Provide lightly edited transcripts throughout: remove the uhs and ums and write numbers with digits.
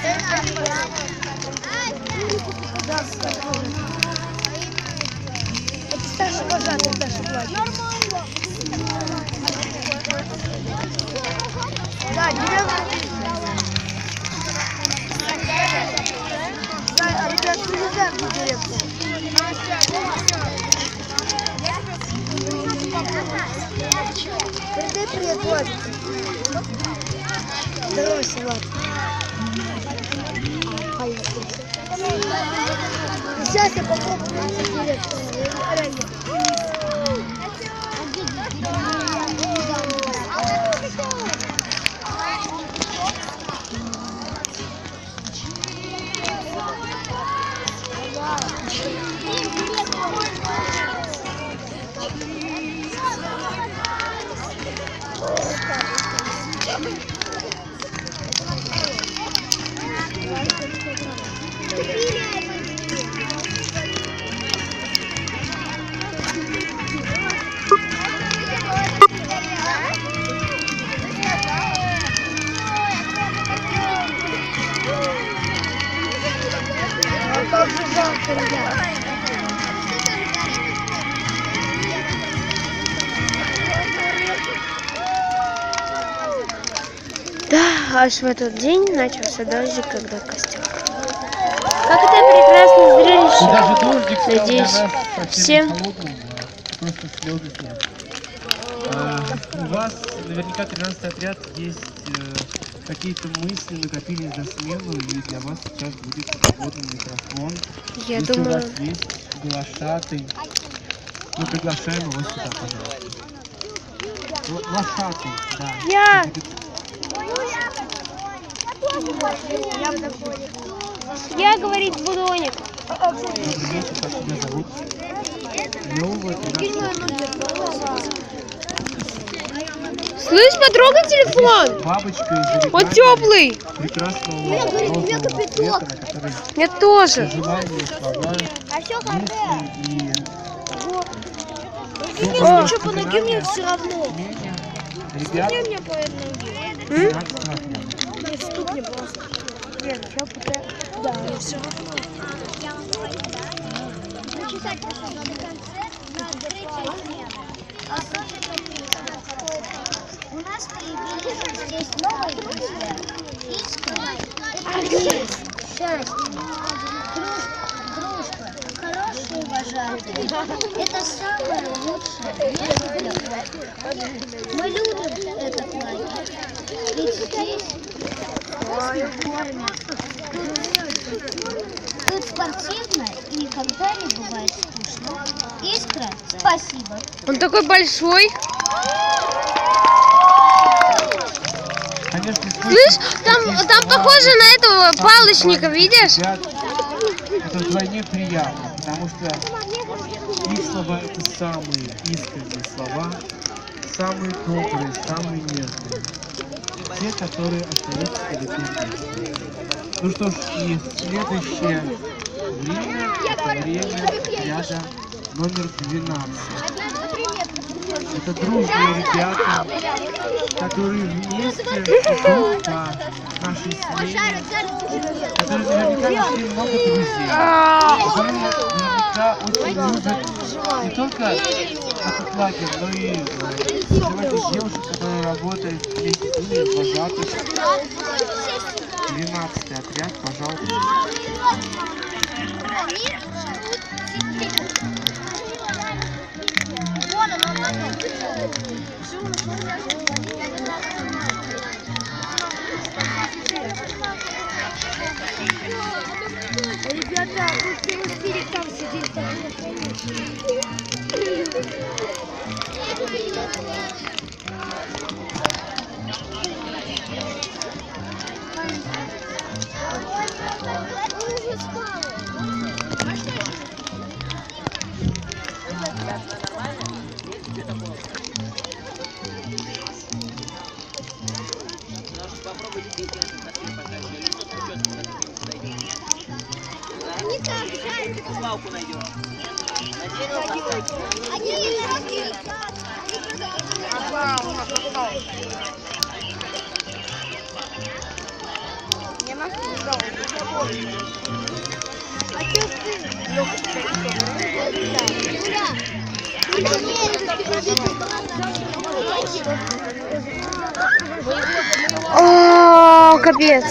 Это старший вожатый, Даша плачет. Да, деревня. Да, а ребят, приезжаем в деревню. Передай привет, Владик. Здоровайся, Влад. Сейчас я попробую найти директора. Реально. Как же жалко, ребят. Да, аж в этот день начался дождик, когда костер. Как это прекрасное зрелище. Даже дождик стал для Надеюсь, нас всем. совсем холодным, просто слезы снят. У вас наверняка 13-й отряд есть какие-то мысли накопились за смену, и для вас сейчас будет свободный микрофон. Я Если думаю, у вас есть глашатый, мы приглашаем его сюда, пожалуйста. Глашатый, да. Я. Я говорить буду Оник. Добрый вечер, как тебя зовут? Нового 13-й. Слышь, потрогай телефон. Бабочка из Он теплый. прекрасного розового цвета, на который Я тоже. желания, слова, мысли и Ну что, по ноге мне все равно. умения ребят Мне по ноге. 13 отряда. Нет, стукни просто. Нет, я пока... Да, все равно. У нас появились здесь новые друзья. Искра, счастье, дружба, хорошие вожатые. Это самое лучшее. Мы любим этот лагерь. Ведь здесь тут спортивно и никогда не бывает скучно. Искра, спасибо. Он такой большой. Конечно, Слышь, там похоже на этого палочника, видишь? ребят, это вдвойне приятно, потому что их слова — это самые искренние слова, самые добрые, самые нежные. Те, которые остаются далеко вместе. Ну что ж, и следующее время — это время ряда номер 12. Это дружные ребята, которые вместе идут по нашей смене, которые наверняка нашли много друзей, которые наверняка очень любят не только этот лагерь, но и сегодня девушек, которые работают вместе с ними, вожатых. 12-й отряд, пожалуйста. Ребята, вы все там сидеть. Палку найдем. На дерево поставь. Я могу. О, капец.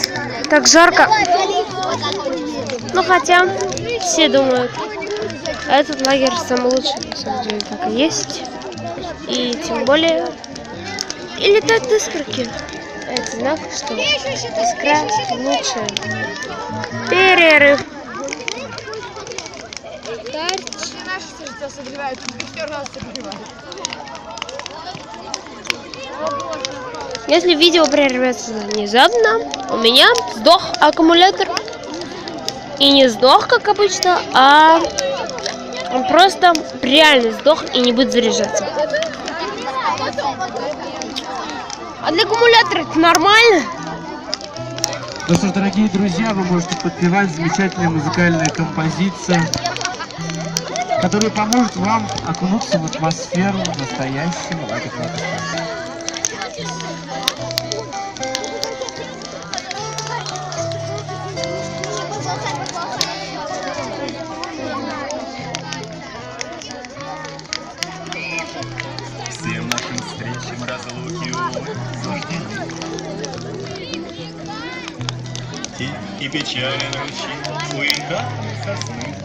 Так жарко. Ну хотя, все думают, этот лагерь самый лучший, на самом деле, так и есть. И тем более, и летают искорки. Это знак, что искра лучшая. Перерыв. Если видео прервется внезапно, у меня сдох аккумулятор. И не сдох, как обычно, а он просто реально сдох и не будет заряжаться. А для аккумулятора это нормально. Ну что ж, дорогие друзья, вы можете подпевать замечательная музыкальная композиция, которая поможет вам окунуться в атмосферу настоящего лагерного костра. Всем нашим встречам разлуки, увы, суждены. Тих и печален ручей у янтарной сосны.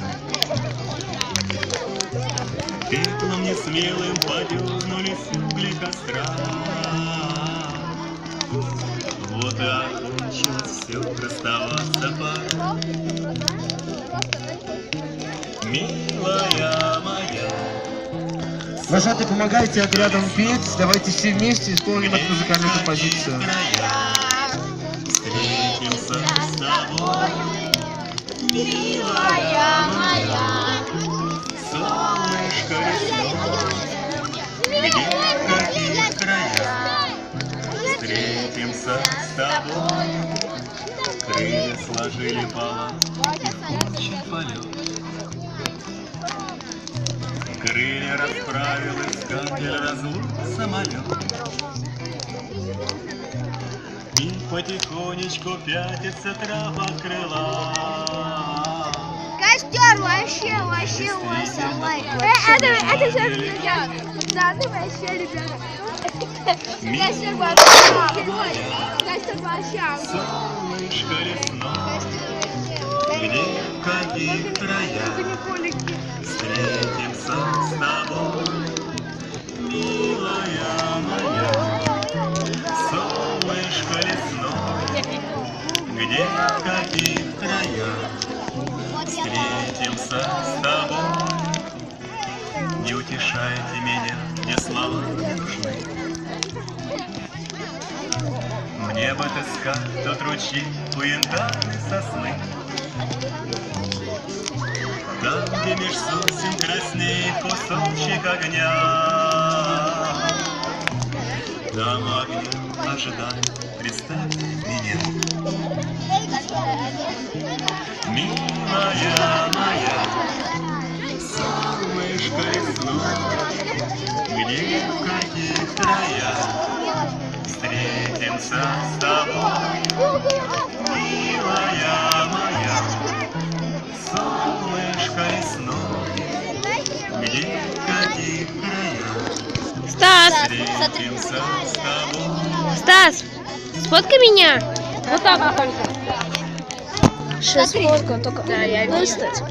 Пеплом несмелым подернулись угли костра. Вот и окончилось все, расставаться пора. Милая моя. Вожатые, помогайте отрядом петь, давайте все вместе исполним эту музыкальную композицию. Встретимся с тобой, милая моя, солнышко весной, где в каких краях. Встретимся с тобой, крылья сложили пола и кончен полет. Крылья расправил искатель разлук самолет. И потихонечку пятится трава крыла. Костер вообще лайк. Это же ребята. Да, ты вообще, ребята. Костер вообще. Солнышко лесное, где в каких краях. Встретимся с тобой, милая моя. Солнышко лесное, где в каких краях. Встретимся с тобой. Не утешайте меня, мне слова не нужны. Мне бы отыскать тот ручей у янтарной сосны. Там, где меж сосен краснеет кусочек огня. Там огня ожидает, представь меня. Милая моя, солнышко лесное, где в каких краях. Встретимся с тобой, милая моя, солнышко лесное, где в каких краях. Стас! Встретимся с тобой. Стас! Сфоткай меня! Вот так вот только. Сейчас сфоткаю, только да, я выстать.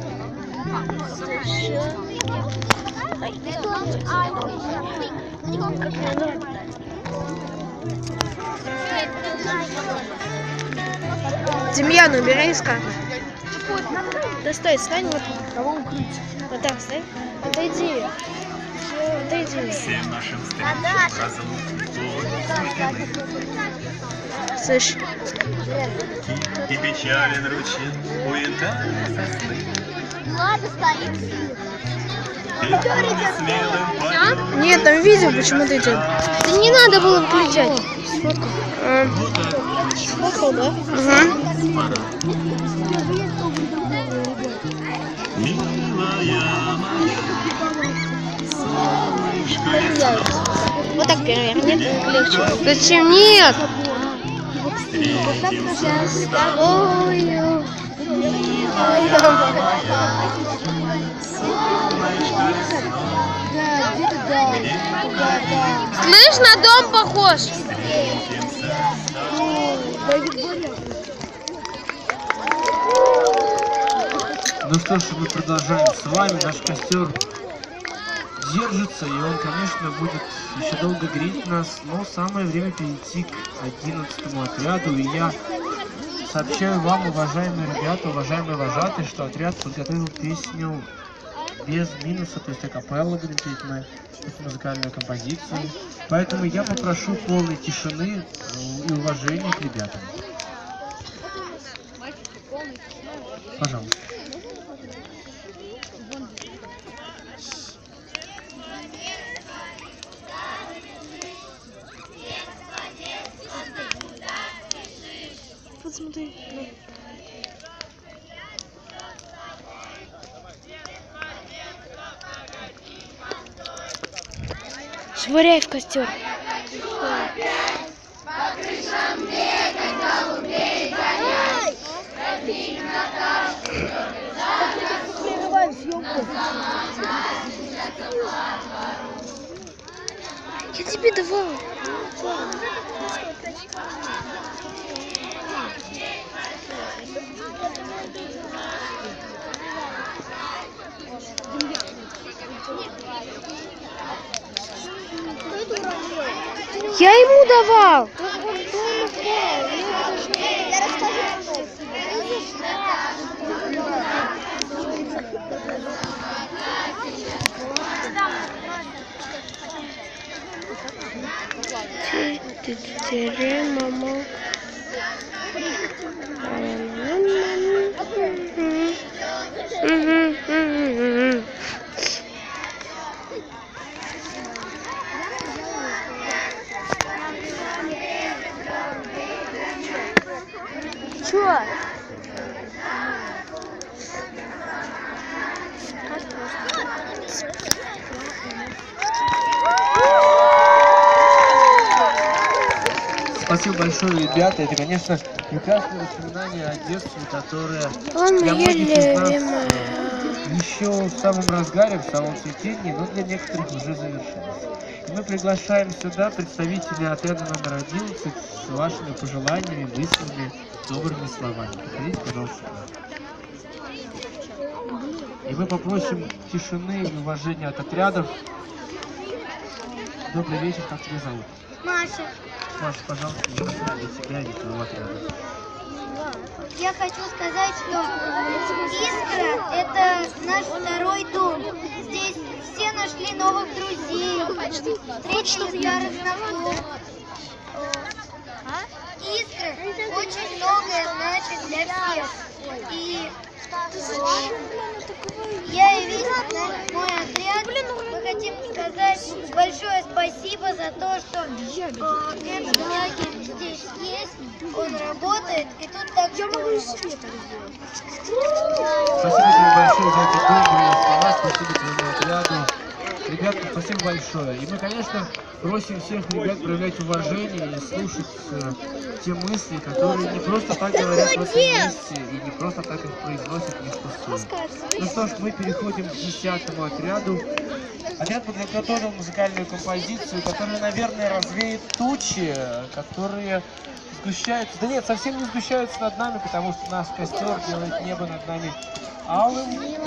Демьян, убирай из карты. Да стой, стань вот. Кого укрыть? Вот так, стань. Отойди. Отойди. Всем нашим встречам разлуки, Слышь. и печален ручей у янтарной сосны. Ладно, стоим. Пеплом несмелым подернулись. Нет, там видео почему-то идет. Да не надо было выключать. Сфоткал. Вот окончилось Сфоткал, да? пора. Милая моя, солнышко лесное, Вот так переверни. Легче. Зачем? Нет. встретимся с Тобою Слышь, на дом похож. Ну что ж, мы продолжаем с вами. Наш костер держится, и он, конечно, будет еще долго греть нас, но самое время перейти к 11-му отряду. И я сообщаю вам, уважаемые ребята, уважаемые вожатые, что отряд подготовил песню без минуса, то есть акапелла будем петь мы, музыкальную композицию. Поэтому я попрошу полной тишины и уважения к ребятам. Пожалуйста. Посмотри. Швыряй в костер. Прерывай съемку. Я тебе давал. Я ему давал. Мама. Чё? Спасибо большое, ребята. Это, конечно, прекрасное воспоминание о детстве, которое Он для многих из нас любимый. еще в самом разгаре, в самом цветении, но для некоторых уже завершилось. И мы приглашаем сюда представителей отряда номер 11 с вашими пожеланиями, мыслями, добрыми словами. Приходите, пожалуйста. И мы попросим тишины и уважения от отрядов. Добрый вечер, как тебя зовут? Маша, Маша, пожалуйста, для тебя и твоего отряда. я хочу сказать, что Искра — это наш второй дом. Здесь все нашли новых друзей, встретили старых знакомых. Искра очень многое значит для всех. И я и весь мой отряд, мы хотим сказать большое спасибо за то, что этот лагерь здесь есть, он работает, и тут так здорово. Спасибо тебе большое за эти добрые слова, спасибо твоему отряду. Ребята, спасибо большое. И мы, конечно, просим всех ребят проявлять уважение и слушать те мысли, которые не просто так говорят в этом месте и не просто так их произносят не впустую. Ну что ж, мы переходим к 10-му отряду. Отряд подготовил музыкальную композицию, которая, наверное, развеет тучи, которые сгущаются. Да нет, совсем не сгущаются над нами, потому что наш костер делает небо над нами алым и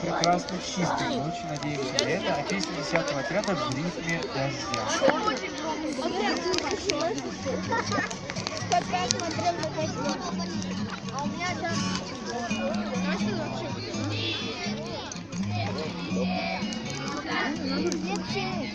прекрасно чистым. Мы очень надеемся на это. А песня 10-го отряда в ритме дождя. Зачем?